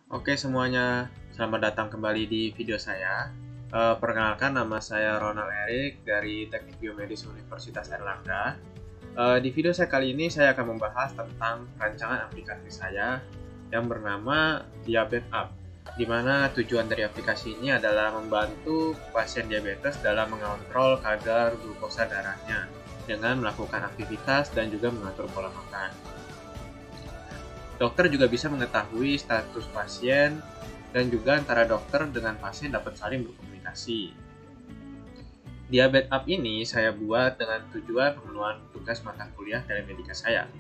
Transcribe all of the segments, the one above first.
Oke semuanya, selamat datang kembali di video saya. Perkenalkan, nama saya Ronald Erik dari Teknik Biomedis Universitas Airlangga. Di video saya kali ini saya akan membahas tentang rancangan aplikasi saya yang bernama Diabetes App, di mana tujuan dari aplikasi ini adalah membantu pasien diabetes dalam mengontrol kadar glukosa darahnya dengan melakukan aktivitas dan juga mengatur pola makan. Dokter juga bisa mengetahui status pasien dan juga antara dokter dengan pasien dapat saling berkomunikasi. Diabetes App ini saya buat dengan tujuan pemenuhan tugas mata kuliah telemedika saya.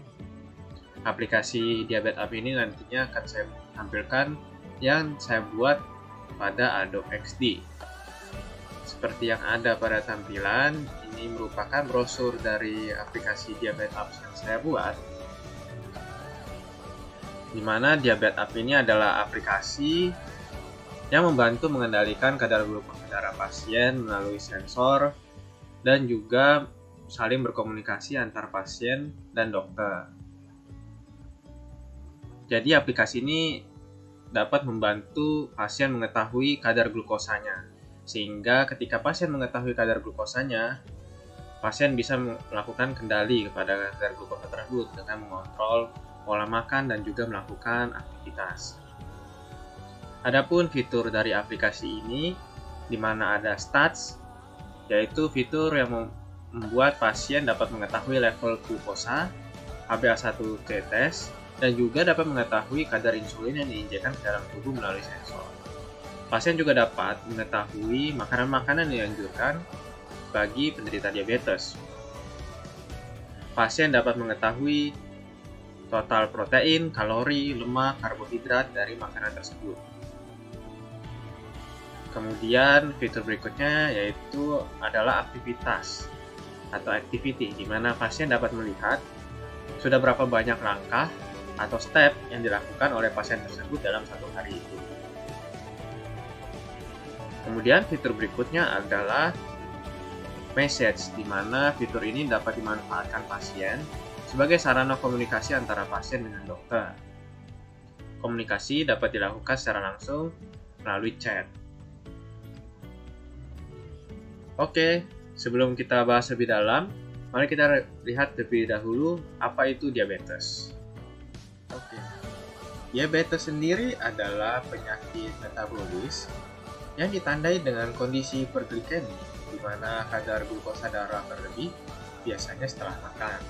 Aplikasi Diabetes App ini nantinya akan saya tampilkan yang saya buat pada Adobe XD. Seperti yang ada pada tampilan, ini merupakan brosur dari aplikasi Diabetes App yang saya buat, di mana Diabetes App ini adalah aplikasi yang membantu mengendalikan kadar glukosa darah pasien melalui sensor dan juga saling berkomunikasi antar pasien dan dokter. Jadi aplikasi ini dapat membantu pasien mengetahui kadar glukosanya, sehingga ketika pasien mengetahui kadar glukosanya, pasien bisa melakukan kendali kepada kadar glukosa tersebut dengan mengontrol pola makan dan juga melakukan aktivitas. Adapun fitur dari aplikasi ini, di mana ada stats, yaitu fitur yang membuat pasien dapat mengetahui level glukosa, HbA1c test, dan juga dapat mengetahui kadar insulin yang diinjekkan ke dalam tubuh melalui sensor. Pasien juga dapat mengetahui makanan-makanan yang dianjurkan bagi penderita diabetes. Pasien dapat mengetahui total protein, kalori, lemak, karbohidrat dari makanan tersebut. Kemudian fitur berikutnya yaitu adalah aktivitas atau activity, di mana pasien dapat melihat sudah berapa banyak langkah atau step yang dilakukan oleh pasien tersebut dalam satu hari itu. Kemudian fitur berikutnya adalah message, di mana fitur ini dapat dimanfaatkan pasien sebagai sarana komunikasi antara pasien dengan dokter. Komunikasi dapat dilakukan secara langsung melalui chat. Oke, sebelum kita bahas lebih dalam, mari kita lihat terlebih dahulu apa itu diabetes. Oke, diabetes sendiri adalah penyakit metabolis yang ditandai dengan kondisi hiperglikemi, di mana kadar glukosa darah berlebih biasanya setelah makan.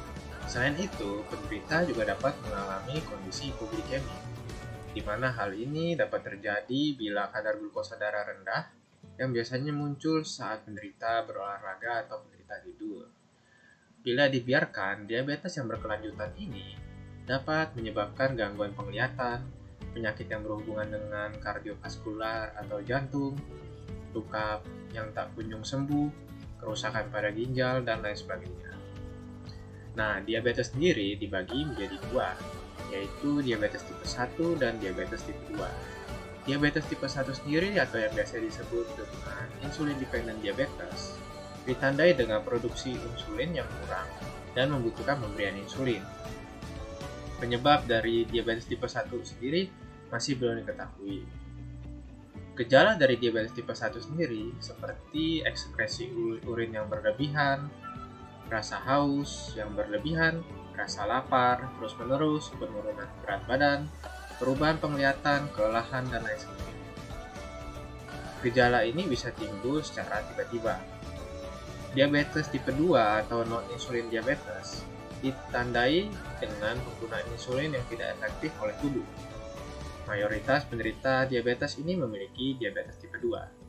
Selain itu, penderita juga dapat mengalami kondisi hipoglikemi, di mana hal ini dapat terjadi bila kadar glukosa darah rendah yang biasanya muncul saat penderita berolahraga atau penderita tidur. Bila dibiarkan, diabetes yang berkelanjutan ini dapat menyebabkan gangguan penglihatan, penyakit yang berhubungan dengan kardiovaskular atau jantung, luka yang tak kunjung sembuh, kerusakan pada ginjal, dan lain sebagainya. Nah, diabetes sendiri dibagi menjadi dua, yaitu diabetes tipe 1 dan diabetes tipe 2. Diabetes tipe 1 sendiri atau yang biasa disebut dengan insulin dependent diabetes ditandai dengan produksi insulin yang kurang dan membutuhkan pemberian insulin. Penyebab dari diabetes tipe 1 sendiri masih belum diketahui. Gejala dari diabetes tipe 1 sendiri seperti ekskresi urin yang berlebihan, rasa haus yang berlebihan, rasa lapar terus-menerus, penurunan berat badan, perubahan penglihatan, kelelahan, dan lain sebagainya. Gejala ini bisa timbul secara tiba-tiba. Diabetes tipe 2 atau non-insulin diabetes ditandai dengan penggunaan insulin yang tidak efektif oleh tubuh. Mayoritas penderita diabetes ini memiliki diabetes tipe 2.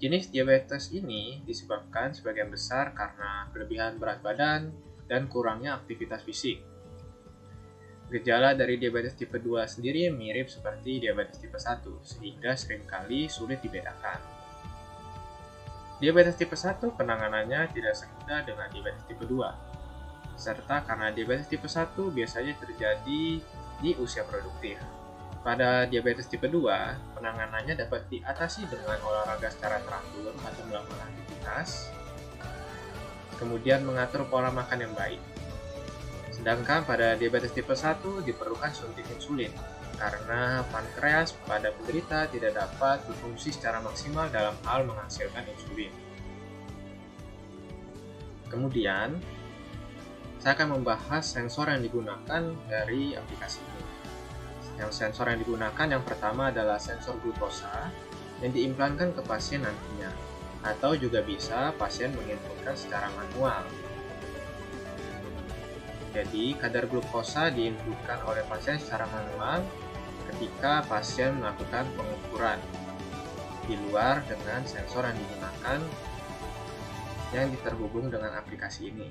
Jenis diabetes ini disebabkan sebagian besar karena kelebihan berat badan dan kurangnya aktivitas fisik. Gejala dari diabetes tipe 2 sendiri mirip seperti diabetes tipe 1, sehingga seringkali sulit dibedakan. Diabetes tipe 1 penanganannya tidak semudah dengan diabetes tipe 2, serta karena diabetes tipe 1 biasanya terjadi di usia produktif. Pada diabetes tipe 2, penanganannya dapat diatasi dengan olahraga secara teratur atau melakukan aktivitas, kemudian mengatur pola makan yang baik. Sedangkan pada diabetes tipe 1 diperlukan suntik insulin karena pankreas pada penderita tidak dapat berfungsi secara maksimal dalam hal menghasilkan insulin. Kemudian, saya akan membahas sensor yang digunakan dari aplikasi ini. Yang sensor yang digunakan yang pertama adalah sensor glukosa yang diimplankan ke pasien nantinya, atau juga bisa pasien menginputkan secara manual. Jadi, kadar glukosa diinputkan oleh pasien secara manual ketika pasien melakukan pengukuran di luar dengan sensor yang digunakan yang terhubung dengan aplikasi ini.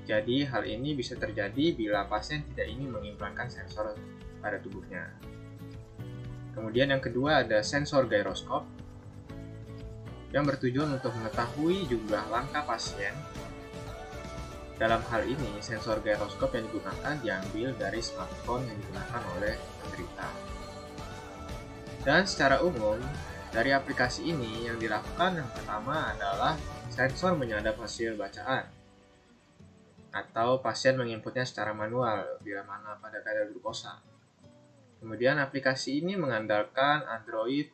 Jadi, hal ini bisa terjadi bila pasien tidak ingin mengimplankan sensor pada tubuhnya. Kemudian yang kedua ada sensor gyroskop yang bertujuan untuk mengetahui jumlah langkah pasien. Dalam hal ini, sensor gyroskop yang digunakan diambil dari smartphone yang digunakan oleh penderita. Dan secara umum, dari aplikasi ini yang dilakukan yang pertama adalah sensor menyadap hasil bacaan, atau pasien menginputnya secara manual bila mana pada kadar glukosa. Kemudian aplikasi ini mengandalkan Android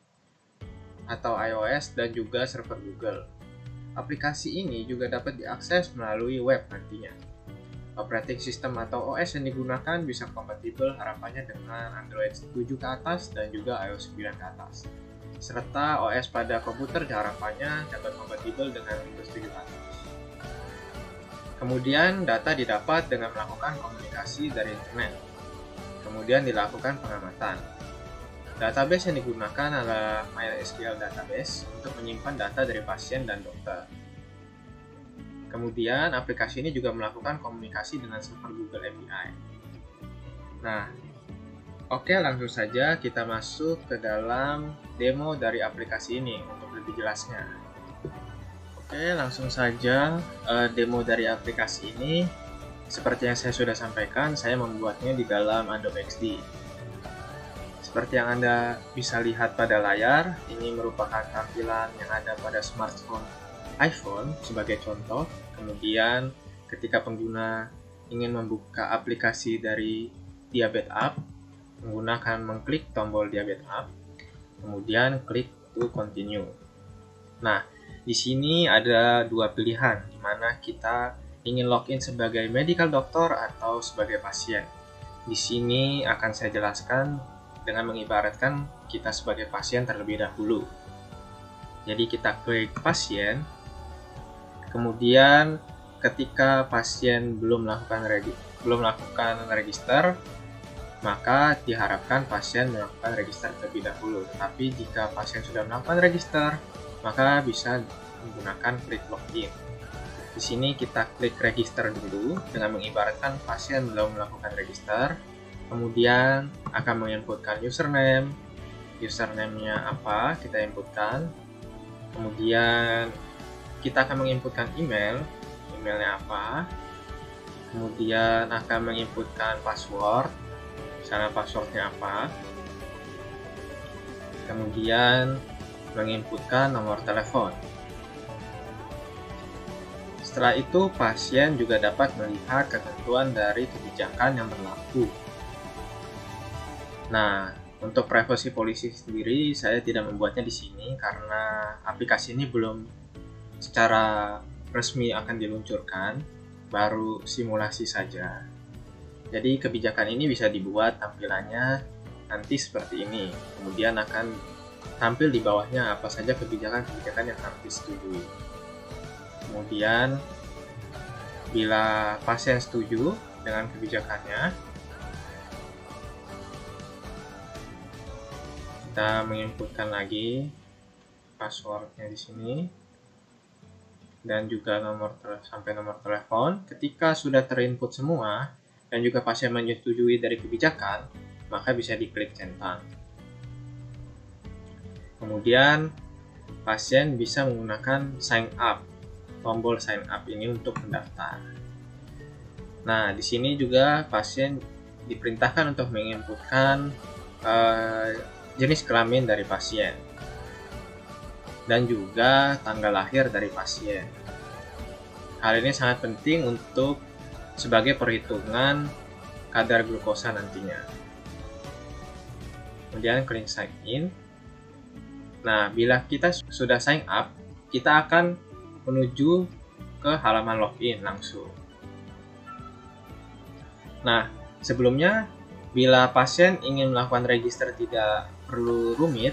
atau iOS dan juga server Google. Aplikasi ini juga dapat diakses melalui web nantinya. Operating system atau OS yang digunakan bisa kompatibel harapannya dengan Android 7 ke atas dan juga iOS 9 ke atas. Serta OS pada komputer harapannya dapat kompatibel dengan Windows 7 ke atas. Kemudian data didapat dengan melakukan komunikasi dari internet. Kemudian dilakukan pengamatan. Database yang digunakan adalah MySQL database untuk menyimpan data dari pasien dan dokter. Kemudian aplikasi ini juga melakukan komunikasi dengan server Google API. Nah, oke, langsung saja kita masuk ke dalam demo dari aplikasi ini untuk lebih jelasnya. Oke, langsung saja demo dari aplikasi ini. Seperti yang saya sudah sampaikan, saya membuatnya di dalam Adobe XD. Seperti yang Anda bisa lihat pada layar, ini merupakan tampilan yang ada pada smartphone iPhone sebagai contoh. Kemudian ketika pengguna ingin membuka aplikasi dari Diabetes App, menggunakan mengklik tombol Diabetes App, kemudian klik to continue. Nah, di sini ada dua pilihan, di mana kita ingin login sebagai medical doctor atau sebagai pasien. Di sini akan saya jelaskan dengan mengibaratkan kita sebagai pasien terlebih dahulu. Jadi kita klik pasien, kemudian ketika pasien belum melakukan register, maka diharapkan pasien melakukan register terlebih dahulu. Tetapi jika pasien sudah melakukan register, maka bisa menggunakan klik login. Di sini kita klik register dulu dengan mengibaratkan pasien belum melakukan register. Kemudian akan menginputkan username. Username-nya apa? Kita inputkan. Kemudian kita akan menginputkan email. Emailnya apa? Kemudian akan menginputkan password. Misalnya passwordnya apa? Kemudian menginputkan nomor telepon. Setelah itu, pasien juga dapat melihat ketentuan dari kebijakan yang berlaku. Nah, untuk privasi policy sendiri, saya tidak membuatnya di sini karena aplikasi ini belum secara resmi akan diluncurkan, baru simulasi saja. Jadi, kebijakan ini bisa dibuat tampilannya nanti seperti ini. Kemudian akan tampil di bawahnya apa saja kebijakan-kebijakan yang harus disetujui. Kemudian, bila pasien setuju dengan kebijakannya, kita menginputkan lagi passwordnya di sini dan juga nomor telepon. Ketika sudah terinput semua dan juga pasien menyetujui dari kebijakan, maka bisa diklik centang. Kemudian pasien bisa menggunakan sign up, tombol sign up ini untuk mendaftar. Nah, di sini juga pasien diperintahkan untuk menginputkan jenis kelamin dari pasien dan juga tanggal lahir dari pasien. Hal ini sangat penting untuk sebagai perhitungan kadar glukosa nantinya. Kemudian klik sign in. Nah, bila kita sudah sign up, kita akan menuju ke halaman login langsung. Nah, sebelumnya bila pasien ingin melakukan register tidak perlu rumit,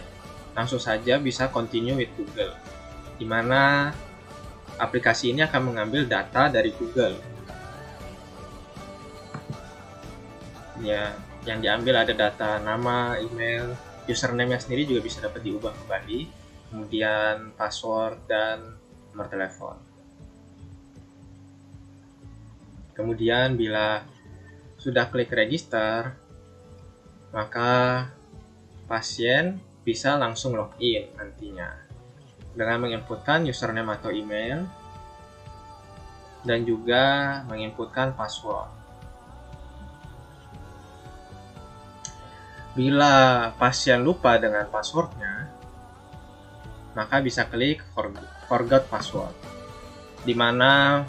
langsung saja bisa continue with Google, di mana aplikasi ini akan mengambil data dari Google. Ya, yang diambil ada data nama, email, username-nya sendiri juga bisa dapat diubah kembali, kemudian password dan nomor telepon. Kemudian bila sudah klik register, maka pasien bisa langsung login nantinya dengan menginputkan username atau email dan juga menginputkan password. Bila pasien lupa dengan passwordnya, maka bisa klik forgot password, di mana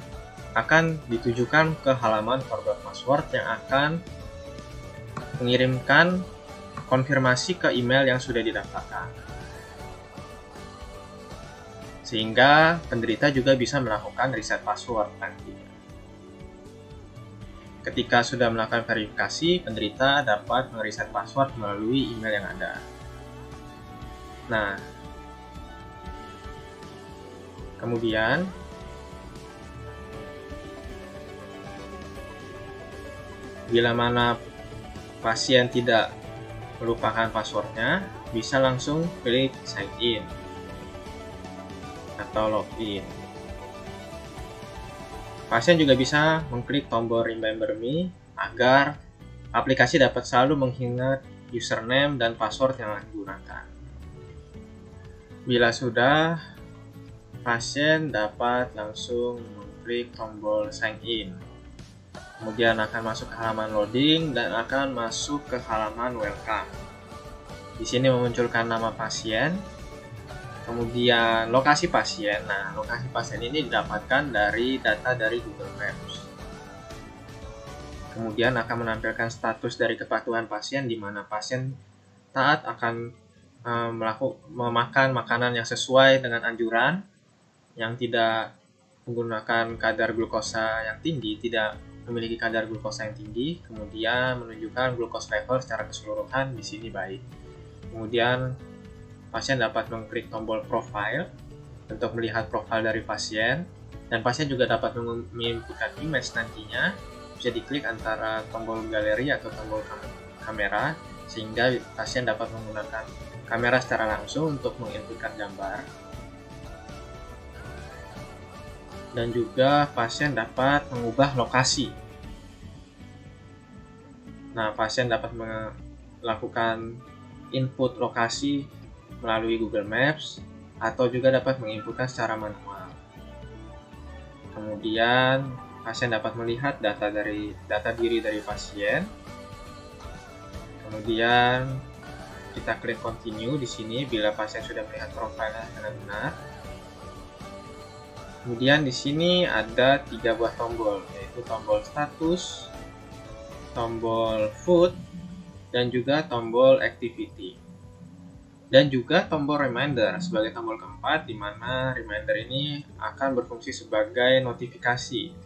akan ditujukan ke halaman forgot password yang akan mengirimkan konfirmasi ke email yang sudah didaftarkan. Sehingga penderita juga bisa melakukan reset password nantinya. Ketika sudah melakukan verifikasi, penderita dapat mereset password melalui email yang ada. Nah, kemudian bila mana pasien tidak melupakan passwordnya, bisa langsung klik sign in atau login. Pasien juga bisa mengklik tombol Remember Me agar aplikasi dapat selalu mengingat username dan password yang digunakan. Bila sudah, pasien dapat langsung mengklik tombol Sign In. Kemudian akan masuk ke halaman loading dan akan masuk ke halaman welcome. Di sini memunculkan nama pasien, kemudian lokasi pasien. Nah, lokasi pasien ini didapatkan dari data dari Google Maps. Kemudian akan menampilkan status dari kepatuhan pasien, di mana pasien taat akan memakan makanan yang sesuai dengan anjuran, yang tidak menggunakan kadar glukosa yang tinggi, tidak memiliki kadar glukosa yang tinggi. Kemudian menunjukkan glucose level secara keseluruhan di sini baik. Kemudian pasien dapat mengklik tombol profile untuk melihat profil dari pasien, dan pasien juga dapat menginputkan image nantinya. Bisa diklik antara tombol galeri atau tombol kamera, sehingga pasien dapat menggunakan kamera secara langsung untuk menginputkan gambar. Dan juga pasien dapat mengubah lokasi. Nah, pasien dapat melakukan input lokasi melalui Google Maps, atau juga dapat menginputkan secara manual. Kemudian pasien dapat melihat data diri dari pasien. Kemudian kita klik continue di sini bila pasien sudah melihat profilnya dengan benar. Kemudian di sini ada 3 buah tombol, yaitu tombol status, tombol food, dan juga tombol activity. Dan juga tombol reminder sebagai tombol keempat, di mana reminder ini akan berfungsi sebagai notifikasi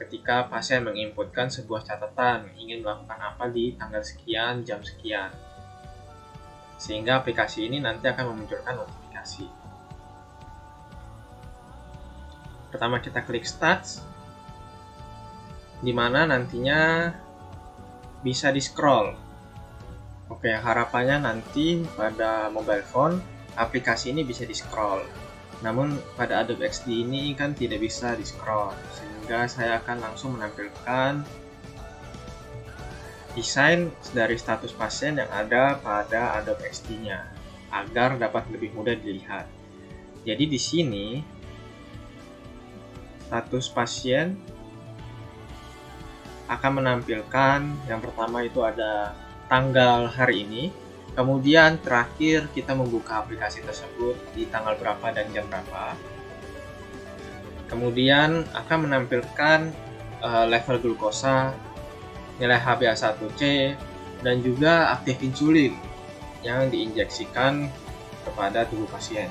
ketika pasien menginputkan sebuah catatan ingin melakukan apa di tanggal sekian, jam sekian. Sehingga aplikasi ini nanti akan memunculkan notifikasi. Pertama kita klik Stats, di mana nantinya bisa di-scroll. Oke, harapannya nanti pada mobile phone aplikasi ini bisa di-scroll. Namun pada Adobe XD ini kan tidak bisa di-scroll, sehingga saya akan langsung menampilkan desain dari status pasien yang ada pada Adobe XD-nya agar dapat lebih mudah dilihat. Jadi di sini status pasien akan menampilkan yang pertama itu ada tanggal hari ini, kemudian terakhir kita membuka aplikasi tersebut di tanggal berapa dan jam berapa. Kemudian akan menampilkan level glukosa nilai HbA1c, dan juga aktif insulin yang diinjeksikan kepada tubuh pasien.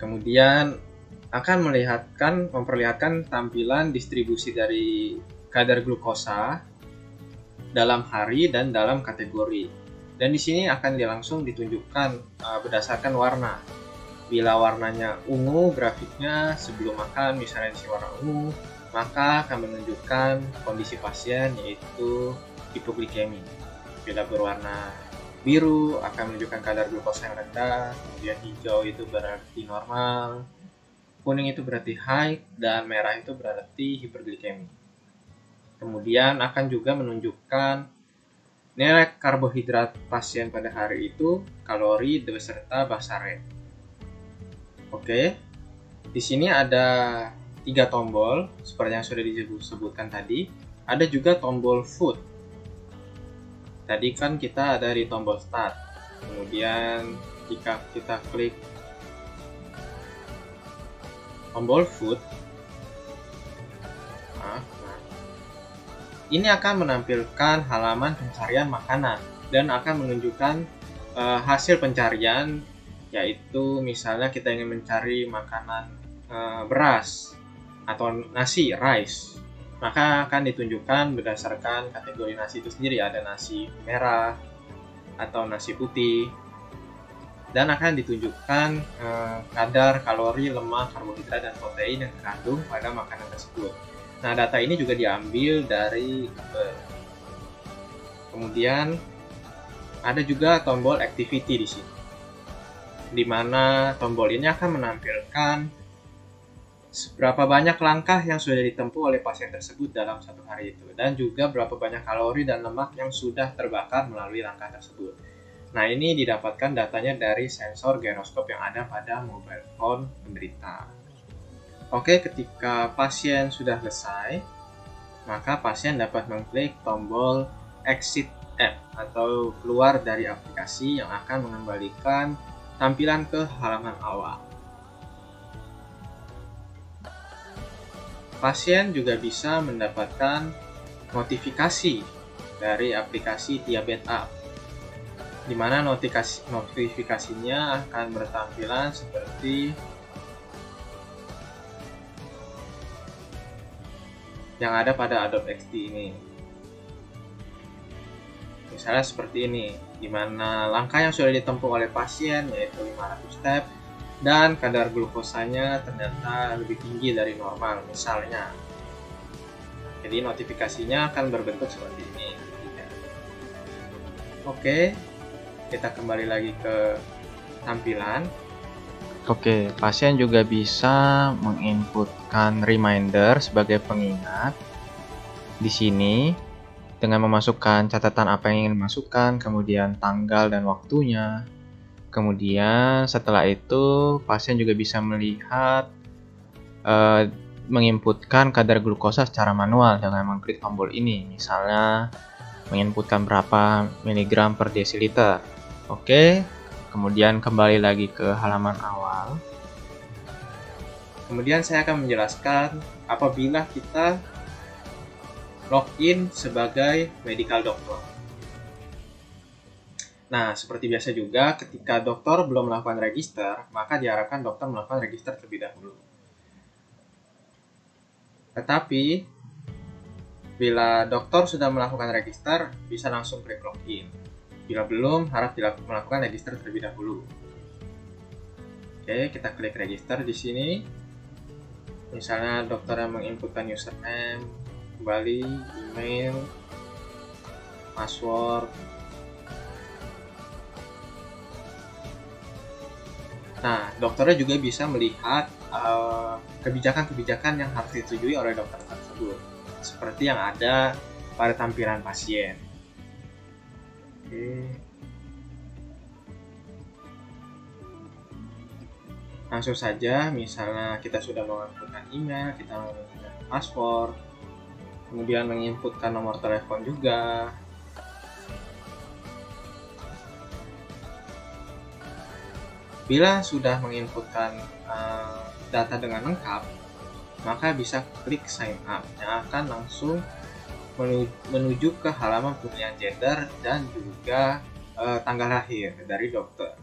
Kemudian akan memperlihatkan tampilan distribusi dari kadar glukosa dalam hari dan dalam kategori. Dan di sini akan langsung ditunjukkan berdasarkan warna. Bila warnanya ungu, grafiknya sebelum makan misalnya di warna ungu, maka akan menunjukkan kondisi pasien yaitu hipoglikemi. Bila berwarna biru akan menunjukkan kadar glukosa yang rendah, kemudian hijau itu berarti normal, kuning itu berarti high, dan merah itu berarti hiperglikemi. Kemudian akan juga menunjukkan nilai karbohidrat pasien pada hari itu, kalori beserta basa rate. Oke, di sini ada 3 tombol seperti yang sudah disebutkan tadi. Ada juga tombol food. Tadi kan kita ada di tombol start. Kemudian jika kita klik tombol food, ini akan menampilkan halaman pencarian makanan dan akan menunjukkan hasil pencarian, yaitu misalnya kita ingin mencari makanan beras atau nasi, rice, maka akan ditunjukkan berdasarkan kategori nasi itu sendiri. Ada nasi merah atau nasi putih, dan akan ditunjukkan kadar kalori, lemak, karbohidrat, dan protein yang terkandung pada makanan tersebut. Nah, data ini juga diambil dari Google. Kemudian ada juga tombol activity di sini, di mana tombol ini akan menampilkan berapa banyak langkah yang sudah ditempuh oleh pasien tersebut dalam satu hari itu, dan juga berapa banyak kalori dan lemak yang sudah terbakar melalui langkah tersebut. Nah, ini didapatkan datanya dari sensor gyroskop yang ada pada mobile phone penderita. Oke, ketika pasien sudah selesai, maka pasien dapat mengklik tombol exit app atau keluar dari aplikasi yang akan mengembalikan tampilan ke halaman awal. Pasien juga bisa mendapatkan notifikasi dari aplikasi Diabetes App, di mana notifikasinya akan bertampilan seperti yang ada pada Adobe XD ini. Misalnya seperti ini, di mana langkah yang sudah ditempuh oleh pasien yaitu 500 step, dan kadar glukosanya ternyata lebih tinggi dari normal misalnya. Jadi notifikasinya akan berbentuk seperti ini. Oke, kita kembali lagi ke tampilan. Oke, pasien juga bisa menginputkan reminder sebagai pengingat di sini dengan memasukkan catatan apa yang ingin dimasukkan, kemudian tanggal dan waktunya. Kemudian setelah itu pasien juga bisa melihat menginputkan kadar glukosa secara manual dengan mengklik tombol ini. Misalnya menginputkan berapa miligram per desiliter. Oke, kemudian kembali lagi ke halaman awal. Kemudian saya akan menjelaskan apabila kita login sebagai medical doctor. Nah, seperti biasa juga, ketika dokter belum melakukan register, maka diharapkan dokter melakukan register terlebih dahulu. Tetapi, bila dokter sudah melakukan register, bisa langsung klik login. Bila belum, harap melakukan register terlebih dahulu. Oke, kita klik register di sini. Misalnya dokter yang menginputkan username, kembali, email, password. Nah, dokternya juga bisa melihat kebijakan-kebijakan yang harus disetujui oleh dokter tersebut, seperti yang ada pada tampilan pasien. Oke. Langsung saja, misalnya kita sudah menginputkan email, kita menginputkan password, kemudian menginputkan nomor telepon juga. Bila sudah menginputkan data dengan lengkap, maka bisa klik sign up yang akan langsung menuju ke halaman pemilihan gender dan juga tanggal lahir dari dokter.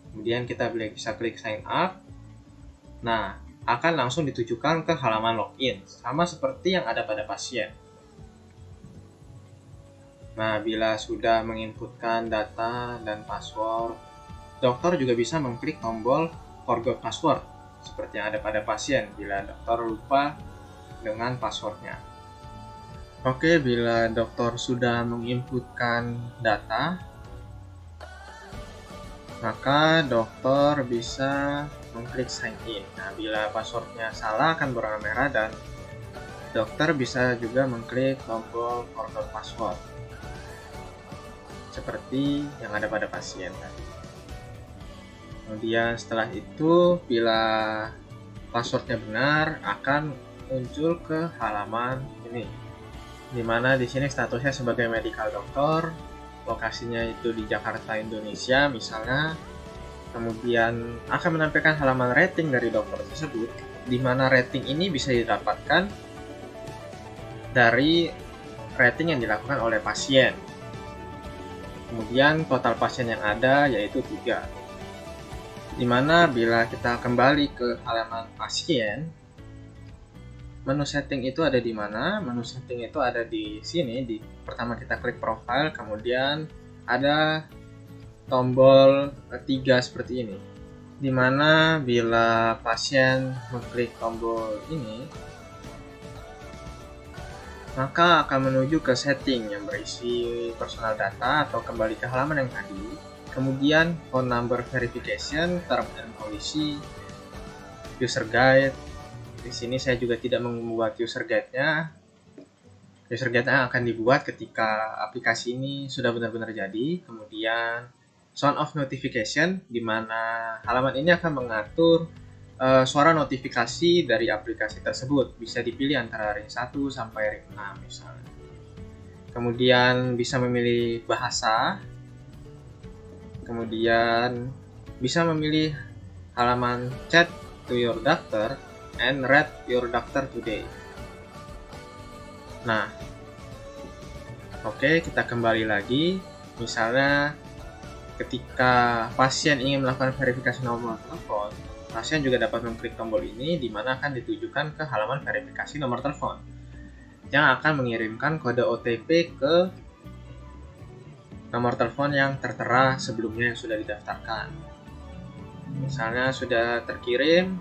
Kemudian kita bisa klik sign up. Nah, akan langsung ditujukan ke halaman login, sama seperti yang ada pada pasien. Nah, bila sudah menginputkan data dan password, dokter juga bisa mengklik tombol forgot password seperti yang ada pada pasien bila dokter lupa dengan passwordnya. Oke, bila dokter sudah menginputkan data, maka dokter bisa mengklik sign in. Nah, bila passwordnya salah akan berwarna merah dan dokter bisa juga mengklik tombol forgot password seperti yang ada pada pasien tadi. Kemudian setelah itu, bila passwordnya benar, akan muncul ke halaman ini, dimana di sini statusnya sebagai medical doctor, lokasinya itu di Jakarta, Indonesia misalnya. Kemudian akan menampilkan halaman rating dari dokter tersebut, di mana rating ini bisa didapatkan dari rating yang dilakukan oleh pasien. Kemudian total pasien yang ada yaitu 3. Dimana bila kita kembali ke halaman pasien, menu setting itu ada di mana? Menu setting itu ada di sini. Pertama kita klik profile, kemudian ada tombol 3 seperti ini. Dimana bila pasien mengklik tombol ini, maka akan menuju ke setting yang berisi personal data atau kembali ke halaman yang tadi. Kemudian phone number verification, term and policy, user guide. Di sini saya juga tidak membuat user guide-nya. User guide-nya akan dibuat ketika aplikasi ini sudah benar-benar jadi. Kemudian sound of notification, di mana halaman ini akan mengatur suara notifikasi dari aplikasi tersebut. Bisa dipilih antara ring 1 sampai ring 6 misalnya. Kemudian bisa memilih bahasa. Kemudian bisa memilih halaman chat to your doctor and read your doctor today. Nah, oke, kita kembali lagi. Misalnya ketika pasien ingin melakukan verifikasi nomor telepon, pasien juga dapat mengklik tombol ini, di mana akan ditujukan ke halaman verifikasi nomor telepon yang akan mengirimkan kode OTP ke nomor telepon yang tertera sebelumnya yang sudah didaftarkan. Misalnya sudah terkirim,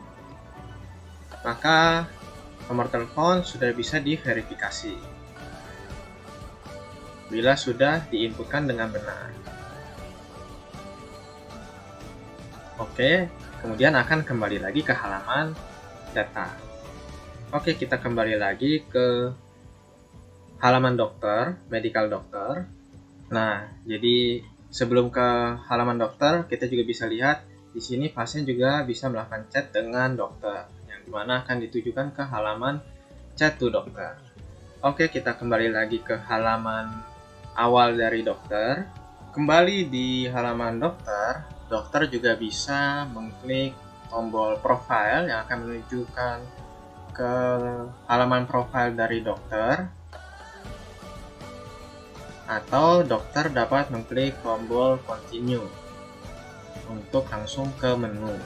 maka nomor telepon sudah bisa diverifikasi bila sudah diinputkan dengan benar. Oke, kemudian akan kembali lagi ke halaman data. Oke, kita kembali lagi ke halaman dokter, medical doctor. Nah, jadi sebelum ke halaman dokter, kita juga bisa lihat di sini pasien juga bisa melakukan chat dengan dokter, yang dimana akan ditujukan ke halaman chat to dokter. Oke, kita kembali lagi ke halaman awal dari dokter. Kembali di halaman dokter, dokter juga bisa mengklik tombol profile yang akan menunjukkan ke halaman profile dari dokter. Atau dokter dapat mengklik tombol continue untuk langsung ke menu.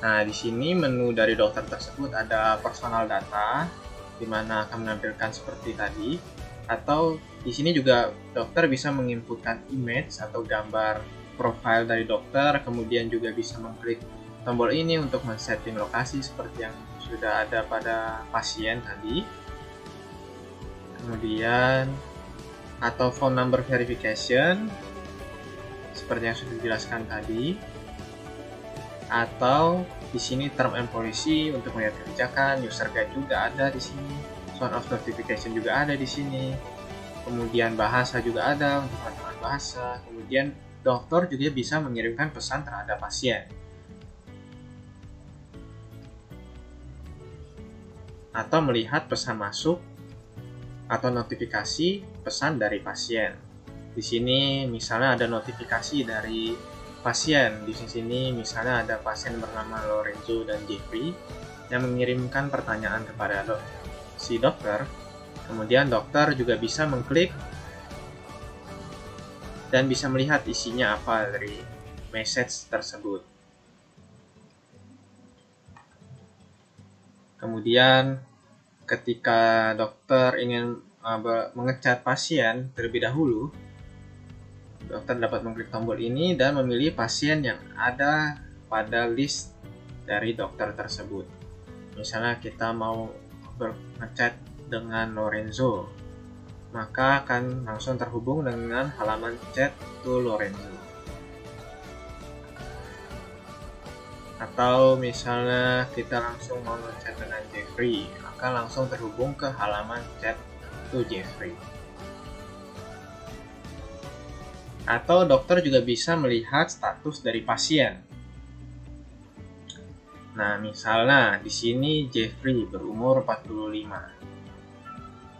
Nah, di sini menu dari dokter tersebut ada personal data, di mana akan menampilkan seperti tadi. Atau di sini juga dokter bisa menginputkan image atau gambar profile dari dokter, kemudian juga bisa mengklik tombol ini untuk men-setting lokasi seperti yang sudah ada pada pasien tadi. Kemudian atau phone number verification seperti yang sudah dijelaskan tadi, atau di sini term and policy untuk melihat kebijakan, user guide juga ada di sini, sound of notification juga ada di sini, kemudian bahasa juga ada untuk pengetahuan bahasa, kemudian dokter juga bisa mengirimkan pesan terhadap pasien atau melihat pesan masuk atau notifikasi pesan dari pasien. Di sini misalnya ada notifikasi dari pasien. Di sini misalnya ada pasien bernama Lorenzo dan Jeffrey yang mengirimkan pertanyaan kepada si dokter. Kemudian dokter juga bisa mengklik dan bisa melihat isinya apa dari message tersebut. Kemudian ketika dokter ingin mengechat pasien terlebih dahulu, dokter dapat mengklik tombol ini dan memilih pasien yang ada pada list dari dokter tersebut. Misalnya kita mau ngechat dengan Lorenzo, maka akan langsung terhubung dengan halaman chat to Lorenzo. Atau misalnya kita langsung mau ngechat dengan Jeffrey, maka langsung terhubung ke halaman chat to Jeffrey. Atau dokter juga bisa melihat status dari pasien. Nah, misalnya di sini Jeffrey berumur 45.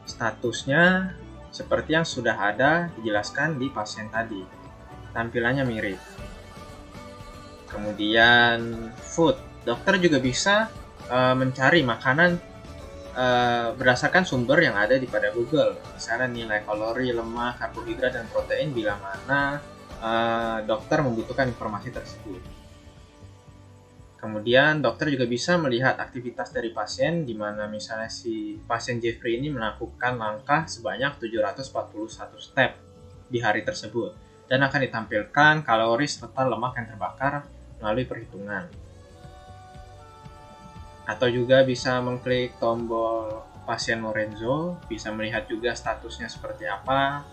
Statusnya seperti yang sudah ada dijelaskan di pasien tadi. Tampilannya mirip. Kemudian food. Dokter juga bisa mencari makanan berdasarkan sumber yang ada di pada Google. Misalnya nilai kalori, lemak, karbohidrat, dan protein bila mana dokter membutuhkan informasi tersebut. Kemudian dokter juga bisa melihat aktivitas dari pasien, di mana misalnya si pasien Jeffrey ini melakukan langkah sebanyak 741 step di hari tersebut, dan akan ditampilkan kalori serta lemak yang terbakar melalui perhitungan. Atau juga bisa mengklik tombol pasien Lorenzo, bisa melihat juga statusnya seperti apa.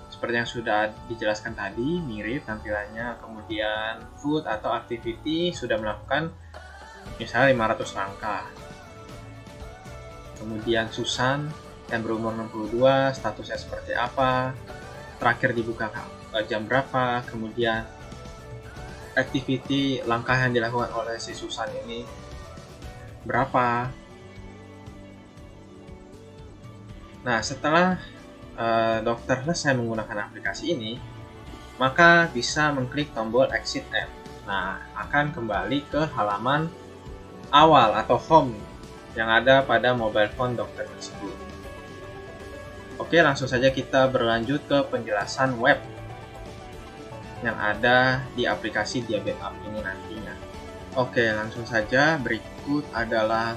Seperti yang sudah dijelaskan tadi, mirip tampilannya. Kemudian food atau activity sudah melakukan misalnya 500 langkah. Kemudian Susan yang berumur 62, statusnya seperti apa, terakhir dibuka jam berapa, kemudian activity langkah yang dilakukan oleh si Susan ini berapa. Nah, setelah dokter selesai menggunakan aplikasi ini, maka bisa mengklik tombol exit app. Nah, akan kembali ke halaman awal atau home yang ada pada mobile phone dokter tersebut. Oke, langsung saja kita berlanjut ke penjelasan web yang ada di aplikasi Diabetes App ini nantinya. Oke, langsung saja berikut adalah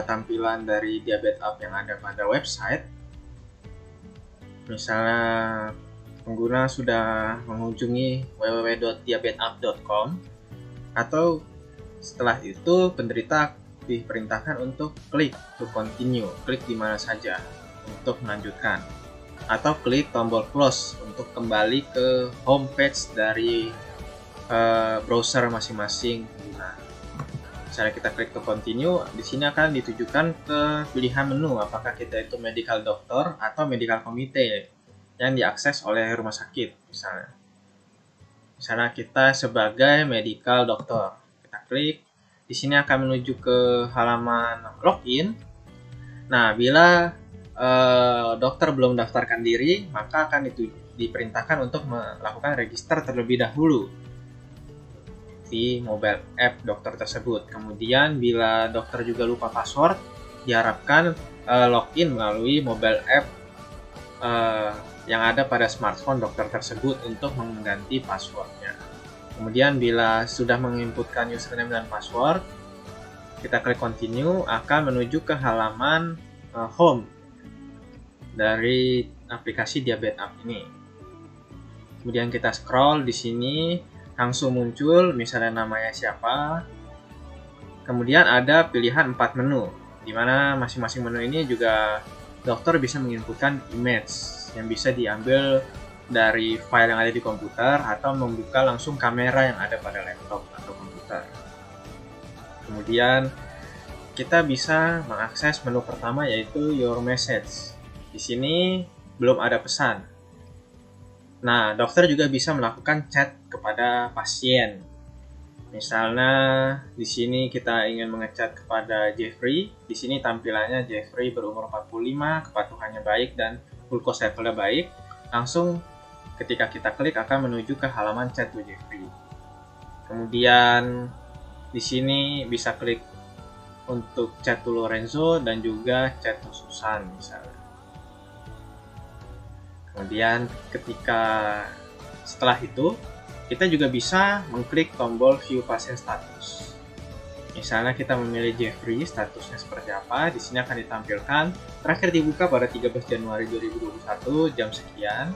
tampilan dari Diabetes App yang ada pada website. Misalnya pengguna sudah mengunjungi www.diabetesapp.com, atau setelah itu penderita diperintahkan untuk klik to continue, klik di mana saja untuk melanjutkan, atau klik tombol close untuk kembali ke homepage dari browser masing-masing pengguna. Misalnya kita klik to continue, di sini akan ditujukan ke pilihan menu apakah kita itu medical doctor atau medical committee yang diakses oleh rumah sakit. Misalnya kita sebagai medical doctor, kita klik. Di sini akan menuju ke halaman login. Nah, bila dokter belum daftarkan diri, maka akan diperintahkan untuk melakukan register terlebih dahulu di mobile app dokter tersebut. Kemudian bila dokter juga lupa password, diharapkan login melalui mobile app yang ada pada smartphone dokter tersebut untuk mengganti passwordnya. Kemudian bila sudah menginputkan username dan password, kita klik continue, akan menuju ke halaman home dari aplikasi Diabetes App ini. Kemudian kita scroll di sini, langsung muncul misalnya namanya siapa. Kemudian ada pilihan 4 menu, di mana masing-masing menu ini juga dokter bisa menginputkan image yang bisa diambil dari file yang ada di komputer atau membuka langsung kamera yang ada pada laptop atau komputer. Kemudian kita bisa mengakses menu pertama, yaitu Your Message. Di sini belum ada pesan. Nah, dokter juga bisa melakukan chat kepada pasien. Misalnya di sini kita ingin mengechat kepada Jeffrey. Di sini tampilannya Jeffrey berumur 45, kepatuhannya baik dan glucose levelnya baik. Langsung ketika kita klik akan menuju ke halaman chat to Jeffrey. Kemudian di sini bisa klik untuk chat to Lorenzo dan juga chat to Susan misalnya. Kemudian setelah itu kita juga bisa mengklik tombol view pasien status. Misalnya kita memilih Jeffrey, statusnya seperti apa, di sini akan ditampilkan terakhir dibuka pada 13 Januari 2021 jam sekian.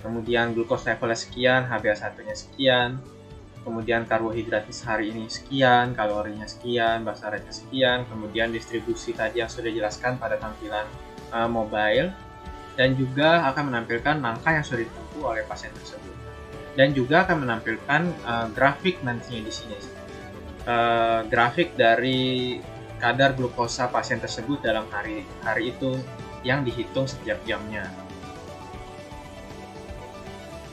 Kemudian glukos levelnya sekian, HbA1-nya sekian. Kemudian karbohidratnya hari ini sekian, kalorinya sekian, basa ratenya sekian. Kemudian distribusi tadi yang sudah dijelaskan pada tampilan mobile. Dan juga akan menampilkan langkah yang sudah ditempuh oleh pasien tersebut. Dan juga akan menampilkan grafik nantinya di sini. Grafik dari kadar glukosa pasien tersebut dalam hari itu yang dihitung setiap jamnya.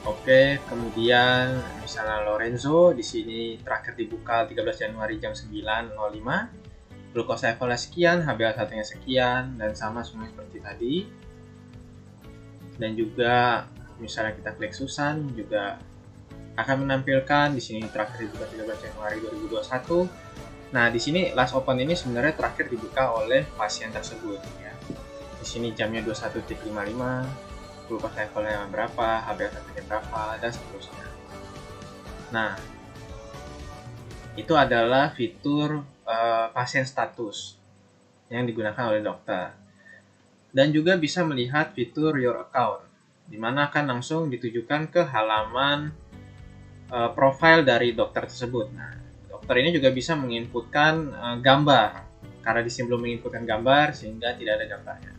Oke, kemudian misalnya Lorenzo di sini terakhir dibuka 13 Januari jam 9.05. Glukosa levelnya sekian, HbA1-nya sekian, dan sama semua seperti tadi. Dan juga misalnya kita klik Susan juga akan menampilkan di sini terakhir dibuka 13 Januari 2021. Nah, di sini last open ini sebenarnya terakhir dibuka oleh pasien tersebut ya. Di sini jamnya 21.55, glukosa levelnya berapa, HbA1-nya berapa, dan seterusnya. Nah, itu adalah fitur pasien status yang digunakan oleh dokter. Dan juga bisa melihat fitur Your Account, di mana akan langsung ditujukan ke halaman profil dari dokter tersebut. Nah, dokter ini juga bisa menginputkan gambar, karena di sini belum menginputkan gambar sehingga tidak ada gambarnya.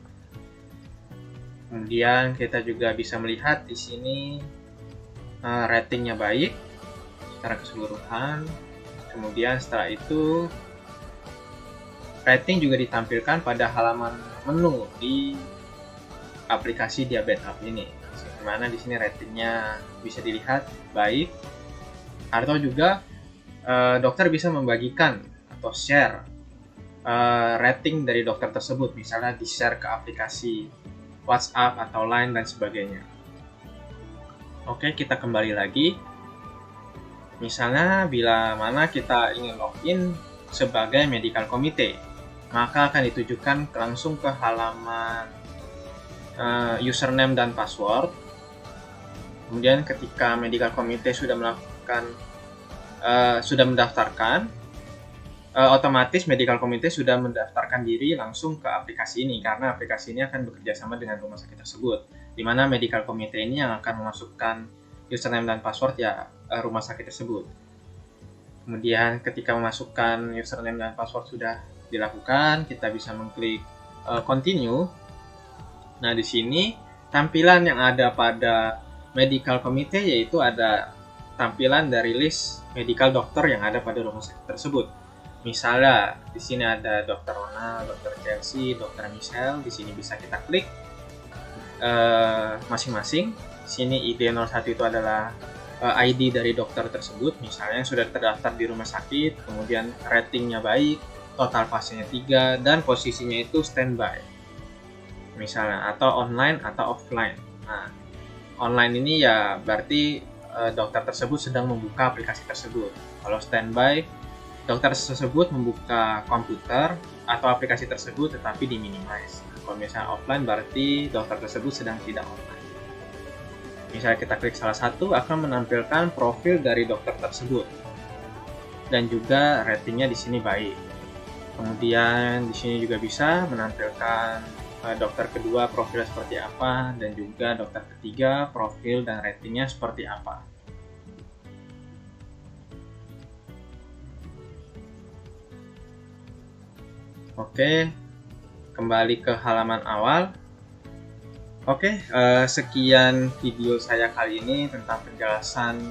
Kemudian kita juga bisa melihat di sini ratingnya baik secara keseluruhan. Kemudian setelah itu rating juga ditampilkan pada halaman menu di aplikasi Diabetes Hub ini. Di mana di sini ratingnya bisa dilihat baik. Atau juga dokter bisa membagikan atau share rating dari dokter tersebut, misalnya di-share ke aplikasi WhatsApp atau Line dan sebagainya. Oke, kita kembali lagi. Misalnya bila mana kita ingin login sebagai medical committee, maka akan ditujukan langsung ke halaman username dan password. Kemudian ketika medical committee sudah mendaftarkan, otomatis medical committee sudah mendaftarkan diri langsung ke aplikasi ini, karena aplikasi ini akan bekerja sama dengan rumah sakit tersebut, di mana medical committee ini yang akan memasukkan username dan password ya rumah sakit tersebut. Kemudian ketika memasukkan username dan password sudah dilakukan, kita bisa mengklik continue. Nah, di sini tampilan yang ada pada medical committee yaitu ada tampilan dari list medical dokter yang ada pada rumah sakit tersebut. Misalnya di sini ada Dr. Ronald, Dr. Chelsea, Dr. Michelle. Di sini bisa kita klik masing-masing. Di sini ID 01 itu adalah ID dari dokter tersebut, misalnya yang sudah terdaftar di rumah sakit, kemudian ratingnya baik, total pasiennya 3, dan posisinya itu standby. Misalnya atau online atau offline. Nah, online ini ya berarti dokter tersebut sedang membuka aplikasi tersebut. Kalau standby, dokter tersebut membuka komputer atau aplikasi tersebut tetapi diminimize. Kalau misalnya offline berarti dokter tersebut sedang tidak online. Misalnya kita klik salah satu, akan menampilkan profil dari dokter tersebut. Dan juga ratingnya di sini baik. Kemudian di sini juga bisa menampilkan dokter kedua profilnya seperti apa, dan juga dokter ketiga profil dan ratingnya seperti apa. Oke, kembali ke halaman awal. Oke, sekian video saya kali ini tentang penjelasan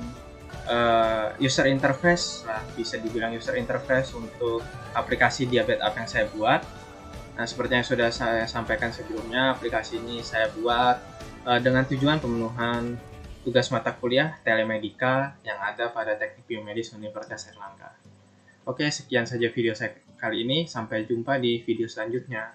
user interface, bisa dibilang user interface untuk aplikasi Diabetes Hub yang saya buat. Nah, seperti yang sudah saya sampaikan sebelumnya, aplikasi ini saya buat dengan tujuan pemenuhan tugas mata kuliah telemedika yang ada pada Teknik Biomedis Universitas Airlangga. Oke, sekian saja video saya kali ini. Sampai jumpa di video selanjutnya.